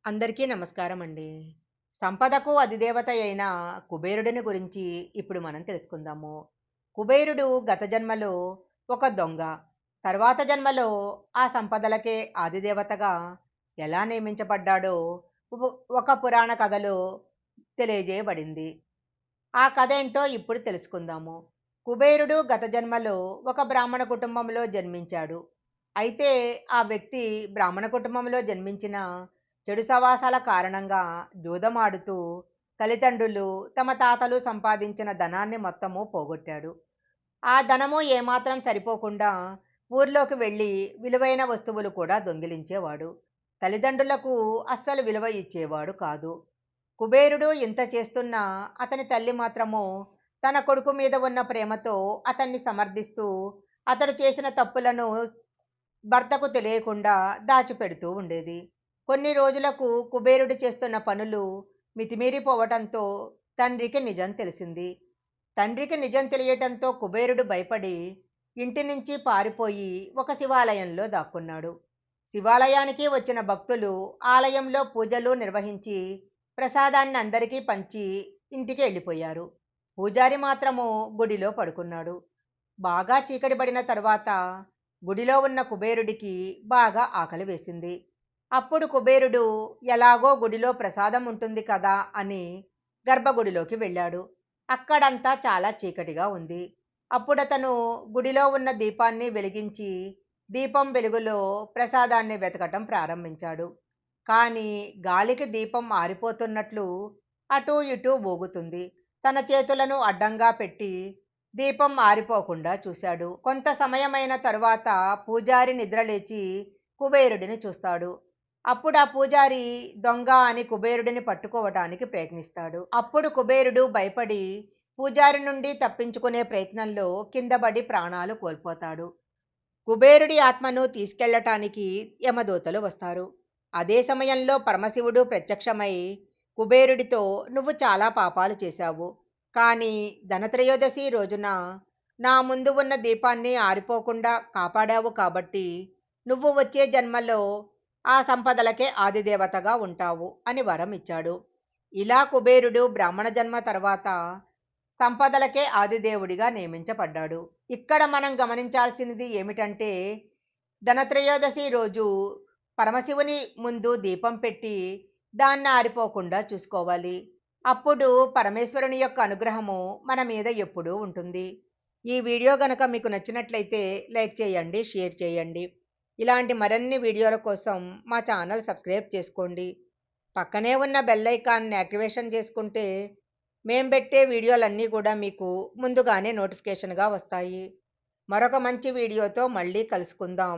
అందరికీ నమస్కారం అండి. సంపదకు అధిదేవత అయిన కుబేరుడిని గురించి ఇప్పుడు మనం తెలుసుకుందాము. కుబేరుడు గత జన్మలో ఒక దొంగ. తర్వాత జన్మలో ఆ సంపదలకే ఆదిదేవతగా ఎలా నియమించబడ్డాడో ఉ ఒక పురాణ కథలో తెలియజేయబడింది. ఆ కథ ఏంటో ఇప్పుడు తెలుసుకుందాము. కుబేరుడు గత జన్మలో ఒక బ్రాహ్మణ కుటుంబంలో జన్మించాడు. అయితే ఆ వ్యక్తి బ్రాహ్మణ కుటుంబంలో జన్మించిన చెడు సవాసాల కారణంగా జూదమాడుతూ తల్లిదండ్రులు తమ తాతలు సంపాదించిన ధనాన్ని మొత్తము పోగొట్టాడు. ఆ ధనము ఏమాత్రం సరిపోకుండా ఊర్లోకి వెళ్ళి విలువైన వస్తువులు కూడా దొంగిలించేవాడు. తల్లిదండ్రులకు అస్సలు విలువ ఇచ్చేవాడు కాదు. కుబేరుడు ఇంత చేస్తున్నా అతని తల్లి మాత్రము తన కొడుకు మీద ఉన్న ప్రేమతో అతన్ని సమర్థిస్తూ అతడు చేసిన తప్పులను భర్తకు తెలియకుండా దాచిపెడుతూ ఉండేది. కొన్ని రోజులకు కుబేరుడు చేస్తున్న పనులు మితిమీరిపోవటంతో తండ్రికి నిజం తెలిసింది. తండ్రికి నిజం తెలియటంతో కుబేరుడు భయపడి ఇంటి నుంచి పారిపోయి ఒక శివాలయంలో దాక్కున్నాడు. శివాలయానికి వచ్చిన భక్తులు ఆలయంలో పూజలు నిర్వహించి ప్రసాదాన్ని అందరికీ పంచి ఇంటికి వెళ్ళిపోయారు. పూజారి మాత్రము గుడిలో పడుకున్నాడు. బాగా చీకటి పడిన తర్వాత గుడిలో ఉన్న కుబేరుడికి బాగా ఆకలి వేసింది. అప్పుడు కుబేరుడు ఎలాగో గుడిలో ప్రసాదం ఉంటుంది కదా అని గర్భగుడిలోకి వెళ్ళాడు. అక్కడంతా చాలా చీకటిగా ఉంది. అప్పుడతను గుడిలో ఉన్న దీపాన్ని వెలిగించి దీపం వెలుగులో ప్రసాదాన్ని వెతకటం ప్రారంభించాడు. కానీ గాలికి దీపం ఆరిపోతున్నట్లు అటూ ఇటూ ఊగుతుంది. తన చేతులను అడ్డంగా పెట్టి దీపం ఆరిపోకుండా చూశాడు. కొంత సమయమైన తరువాత పూజారి నిద్రలేచి కుబేరుడిని చూస్తాడు. అప్పుడు ఆ పూజారి దొంగ అని కుబేరుడిని పట్టుకోవటానికి ప్రయత్నిస్తాడు. అప్పుడు కుబేరుడు భయపడి పూజారి నుండి తప్పించుకునే ప్రయత్నంలో కిందపడి ప్రాణాలు కోల్పోతాడు. కుబేరుడి ఆత్మను తీసుకెళ్లటానికి యమదూతలు వస్తారు. అదే సమయంలో పరమశివుడు ప్రత్యక్షమై కుబేరుడితో నువ్వు చాలా పాపాలు చేశావు. కానీ ధనత్రయోదశి రోజున నా ముందు ఉన్న దీపాన్ని ఆరిపోకుండా కాపాడావు కాబట్టి నువ్వు వచ్చే జన్మలో ఆ సంపదలకే ఆదిదేవతగా ఉంటావు అని వరం ఇచ్చాడు. ఇలా కుబేరుడు బ్రాహ్మణ జన్మ తర్వాత సంపదలకే ఆదిదేవుడిగా నియమించబడ్డాడు. ఇక్కడ మనం గమనించాల్సినది ఏమిటంటే ధనత్రయోదశి రోజు పరమశివుని ముందు దీపం పెట్టి దాన్ని ఆరిపోకుండా చూసుకోవాలి. అప్పుడు పరమేశ్వరుని యొక్క అనుగ్రహము మన మీద ఎప్పుడూ ఉంటుంది. ఈ వీడియో గనక మీకు నచ్చినట్లయితే లైక్ చేయండి, షేర్ చేయండి. ఇలాంటి మరిన్ని వీడియోల కోసం మా ఛానల్ సబ్స్క్రైబ్ చేసుకోండి. పక్కనే ఉన్న బెల్ ఐకాన్ని యాక్టివేషన్ చేసుకుంటే మేము పెట్టే వీడియోలన్నీ కూడా మీకు ముందుగానే నోటిఫికేషన్గా వస్తాయి. మరొక మంచి వీడియోతో మళ్ళీ కలుసుకుందాం.